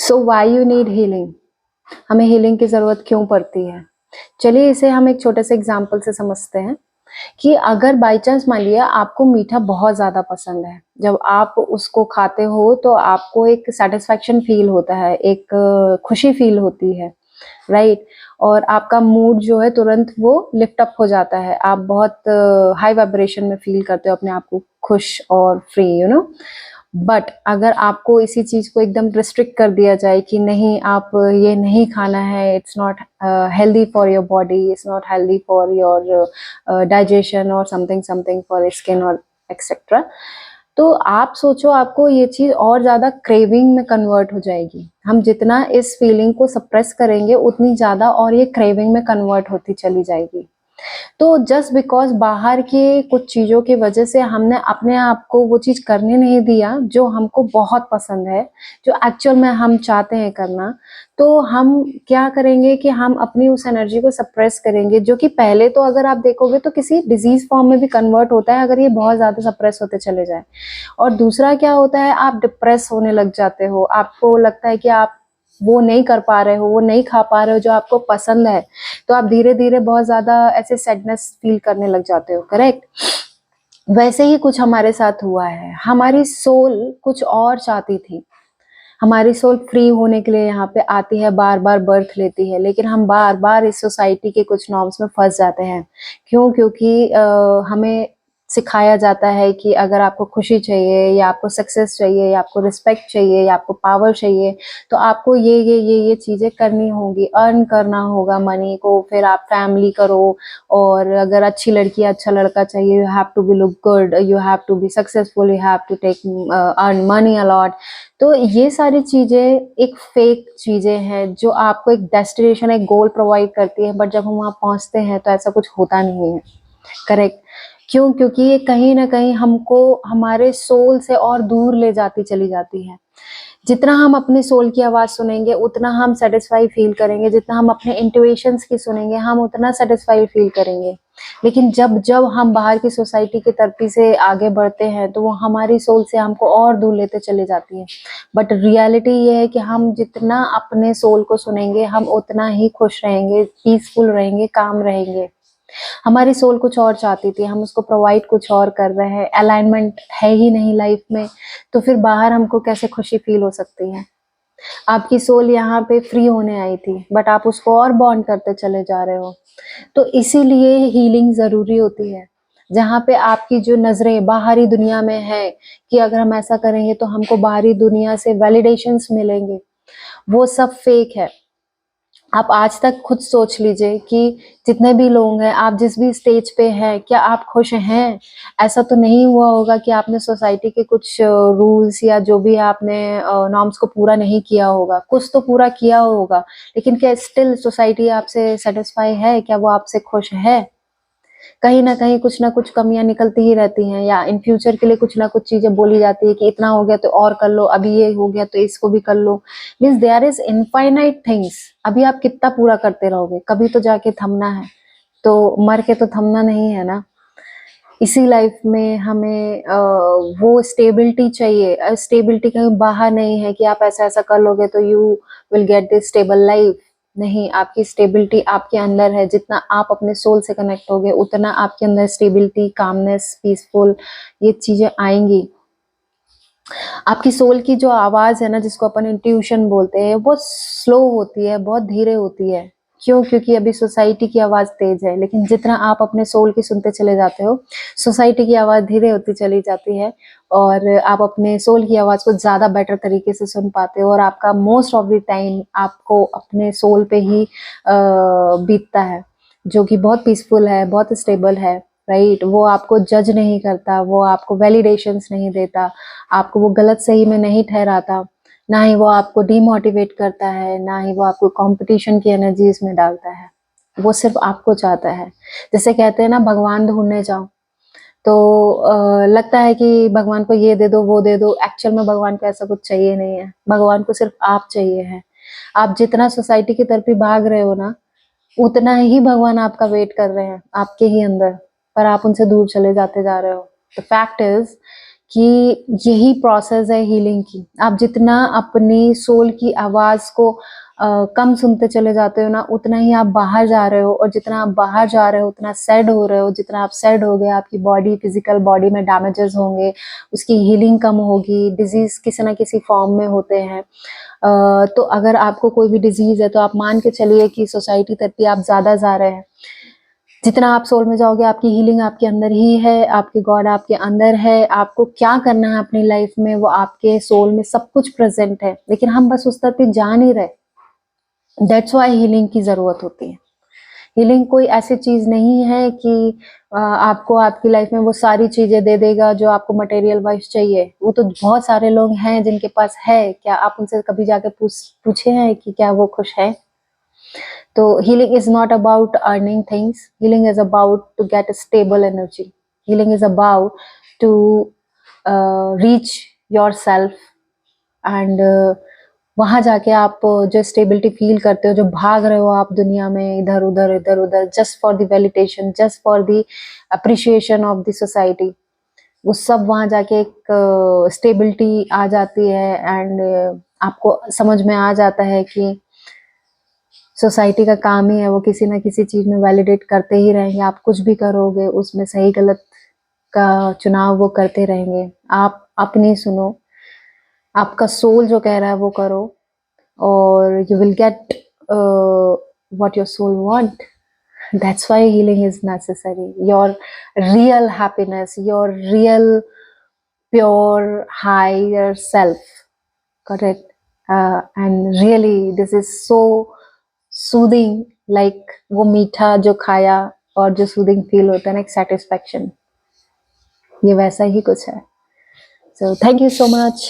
So why you need healing? हमें healing की ज़रूरत क्यों पड़ती है? चलिए इसे हम एक छोटे से एग्जाम्पल से समझते हैं कि अगर बाय चांस मान लिया आपको मीठा बहुत ज़्यादा पसंद है, जब आप उसको खाते हो तो आपको एक सैटिस्फैक्शन फील होता है, एक खुशी फील होती है, राइट? और आपका मूड जो है तुरंत वो लिफ्ट अप हो जाता है, आप बहुत हाई वाइब्रेशन में फील करते हो अपने आप को खुश और फ्री, बट अगर आपको इसी चीज़ को एकदम रिस्ट्रिक्ट कर दिया जाए कि नहीं, आप ये नहीं खाना है, it's not healthy for your body, it's not healthy for your digestion और समथिंग समथिंग फॉर स्किन और एक्सेट्रा, तो आप सोचो आपको ये चीज़ और ज़्यादा क्रेविंग में कन्वर्ट हो जाएगी। हम जितना इस फीलिंग को सप्रेस करेंगे उतनी ज़्यादा और ये क्रेविंग में कन्वर्ट होती चली जाएगी। तो जस्ट बिकॉज़ बाहर की कुछ चीज़ों की वजह से हमने अपने आप को वो चीज़ करने नहीं दिया जो हमको बहुत पसंद है, जो एक्चुअल में हम चाहते हैं करना, तो हम क्या करेंगे कि हम अपनी उस एनर्जी को सप्रेस करेंगे, जो कि पहले तो अगर आप देखोगे तो किसी डिज़ीज़ फॉर्म में भी कन्वर्ट होता है अगर ये बहुत ज़्यादा सप्रेस होते चले जाएँ। और दूसरा क्या होता है, आप डिप्रेस होने लग जाते हो, आपको लगता है कि आप वो नहीं कर पा रहे हो, वो नहीं खा पा रहे हो जो आपको पसंद है, तो आप धीरे-धीरे बहुत ज़्यादा ऐसे सैडनेस फ़ील करने लग जाते हो, करेक्ट? वैसे ही कुछ हमारे साथ हुआ है, हमारी सोल कुछ और चाहती थी। हमारी सोल फ्री होने के लिए यहाँ पे आती है, बार-बार बर्थ लेती है, लेकिन हम बार-बार इस सोसाइटी के कुछ नॉर्म्स में फँस जाते हैं। क्यों? क्योंकि हमें सिखाया जाता है कि अगर आपको खुशी चाहिए या आपको सक्सेस चाहिए या आपको रिस्पेक्ट चाहिए या आपको पावर चाहिए, तो आपको ये चीज़ें करनी होंगी, अर्न करना होगा मनी को, फिर आप फैमिली करो, और अगर अच्छी लड़की, अच्छा लड़का चाहिए, you have to be look good, you have to be successful, you have to take earn money a lot. तो ये सारी चीज़ें एक फेक चीज़ें हैं जो आपको एक डेस्टिनेशन, एक गोल प्रोवाइड करती है, बट जब हम वहाँ पहुँचते हैं तो ऐसा कुछ होता नहीं है, करेक्ट? क्यों? क्योंकि ये कहीं न कहीं हमको हमारे सोल से और दूर ले जाती चली जाती है। जितना हम अपनी सोल की आवाज़ सुनेंगे, उतना हम सैटिस्फाई फ़ील करेंगे, जितना हम अपने इंट्यूशंस की सुनेंगे, हम उतना सैटिस्फाई फ़ील करेंगे। लेकिन जब हम बाहर की सोसाइटी की तरफ़ी से आगे बढ़ते हैं, तो वो हमारी सोल से हमको और दूर लेते चली जाती है। बट रियलिटी ये है कि हम जितना अपने सोल को सुनेंगे, हम उतना ही खुश रहेंगे, पीसफुल रहेंगे, काम रहेंगे। हमारी सोल कुछ और चाहती थी, हम उसको प्रोवाइड कुछ और कर रहे हैं, अलाइनमेंट है ही नहीं लाइफ में, तो फिर बाहर हमको कैसे खुशी फील हो सकती है? आपकी सोल यहाँ पे फ्री होने आई थी, बट आप उसको और बॉन्ड करते चले जा रहे हो। तो इसीलिए हीलिंग ज़रूरी होती है, जहाँ पे आपकी जो नज़रें बाहरी दुनिया में है कि अगर हम ऐसा करेंगे तो हमको बाहरी दुनिया से वैलिडेशंस मिलेंगे, वो सब फेक है। आप आज तक खुद सोच लीजिए कि जितने भी लोग हैं, आप जिस भी स्टेज पे हैं, क्या आप खुश हैं? ऐसा तो नहीं हुआ होगा कि आपने सोसाइटी के कुछ रूल्स या जो भी आपने नॉर्म्स को पूरा नहीं किया होगा। कुछ तो पूरा किया होगा, लेकिन क्या स्टिल सोसाइटी आपसे सैटिस्फाई है? क्या वो आपसे खुश है? कहीं न कहीं कुछ न कुछ कमियाँ निकलती ही रहती हैं, या इन फ्यूचर के लिए कुछ न कुछ चीज़ें बोली जाती है कि इतना हो गया तो और कर लो, अभी ये हो गया तो इसको भी कर लो। Means there is infinite things, अभी आप कितना पूरा करते रहोगे? कभी तो जाके थमना है, तो मर के तो थमना नहीं है ना। इसी लाइफ में हमें वो स्टेबिलिटी चाहिए, स्टेबिलिटी कहीं बाहर नहीं है कि आप ऐसा-ऐसा कर लोगे तो you will get this stable life. नहीं, आपकी स्टेबिलिटी आपके अंदर है, जितना आप अपने सोल से कनेक्ट होगे, उतना आपके अंदर स्टेबिलिटी, कामनेस, पीसफुल ये चीज़ें आएँगी। आपकी सोल की जो आवाज़ है ना, जिसको अपन इंट्यूशन बोलते हैं, बहुत स्लो होती है, बहुत धीरे होती है। क्यों? क्योंकि अभी सोसाइटी की आवाज़ तेज़ है, लेकिन जितना आप अपने सोल की सुनते चले जाते हो, सोसाइटी की आवाज़ धीरे होती चली जाती है, और आप अपने सोल की आवाज़ को ज़्यादा बेटर तरीके से सुन पाते हो, और आपका मोस्ट ऑफ द टाइम आपको अपने सोल पे ही बीतता है, जो कि बहुत पीसफुल है, बहुत स्टेबल है, राइट? वो आपको जज नहीं करता, वो आपको वैलिडेशंस नहीं देता, आपको वो गलत सही में नहीं ठहराता, ना ही वो आपको डीमोटिवेट करता है, ना ही वो आपको कॉम्पिटिशन की एनर्जीज़ में डालता है। वो सिर्फ़ आपको चाहता है। जैसे कहते हैं ना, भगवान ढूँढने जाओ, तो लगता है कि भगवान को ये दे दो, वो दे दो, एक्चुअल में भगवान को ऐसा कुछ चाहिए नहीं है। भगवान को सिर्फ़ आप चाहिए है। आप जितना सोसाइटी की तरफ ही भाग रहे हो ना, उतना ही भगवान आपका वेट कर रहे हैं, आपके ही अंदर, पर आप उनसे दूर चले जाते जा रहे हो। द फैक्ट इज़ कि यही प्रोसेस है हीलिंग की। आप जितना अपनी सोल की आवाज़ को कम सुनते चले जाते हो ना, उतना ही आप बाहर जा रहे हो, और जितना आप बाहर जा रहे हो उतना सैड हो रहे हो। जितना आप सैड हो गए, आपकी बॉडी, फिजिकल बॉडी में डैमेजेस होंगे, उसकी हीलिंग कम होगी। डिजीज़ किसी ना किसी फॉर्म में होते हैं। तो अगर आपको कोई भी डिजीज़ है तो आप मान के चलिए कि सोसाइटी थेरेपी आप ज़्यादा जा रहे हैं। जितना आप सोल में जाओगे, आपकी हीलिंग आपके अंदर ही है, आपके गॉड आपके अंदर है। आपको क्या करना है अपनी लाइफ में, वो आपके सोल में सब कुछ प्रेजेंट है, लेकिन हम बस उस तरफ पे जा नहीं रहे। दैट्स वाई हीलिंग की ज़रूरत होती है। हीलिंग कोई ऐसी चीज़ नहीं है कि आपको आपकी लाइफ में वो सारी चीज़ें दे देगा जो आपको मटेरियल वाइज चाहिए। वो तो बहुत सारे लोग हैं जिनके पास है, क्या आप उनसे कभी जाके पूछे हैं कि क्या वो खुश है? तो healing is not about earning things. Healing is about to get a stable energy. Healing is about to reach yourself and वहाँ जाके आप जो स्टेबिलिटी फील करते हो, जो भाग रहे हो आप दुनिया में इधर उधर just for the validation, just for the appreciation of the society, वो सब वहाँ जाके एक स्टेबिलिटी आ जाती है। एंड आपको समझ में आ जाता है कि सोसाइटी का काम ही है, वो किसी ना किसी चीज़ में वैलिडेट करते ही रहेंगे। आप कुछ भी करोगे उसमें सही गलत का चुनाव वो करते रहेंगे। आप अपनी सुनो, आपका सोल जो कह रहा है वो करो, और you will get what your soul want. That's why healing is necessary. Your real happiness, your real pure higher self, correct? And really this is so soothing, like वो मीठा जो खाया और जो सूदिंग फील होता है ना, एक सेटिस्फेक्शन, ये वैसा ही कुछ है। So thank you so much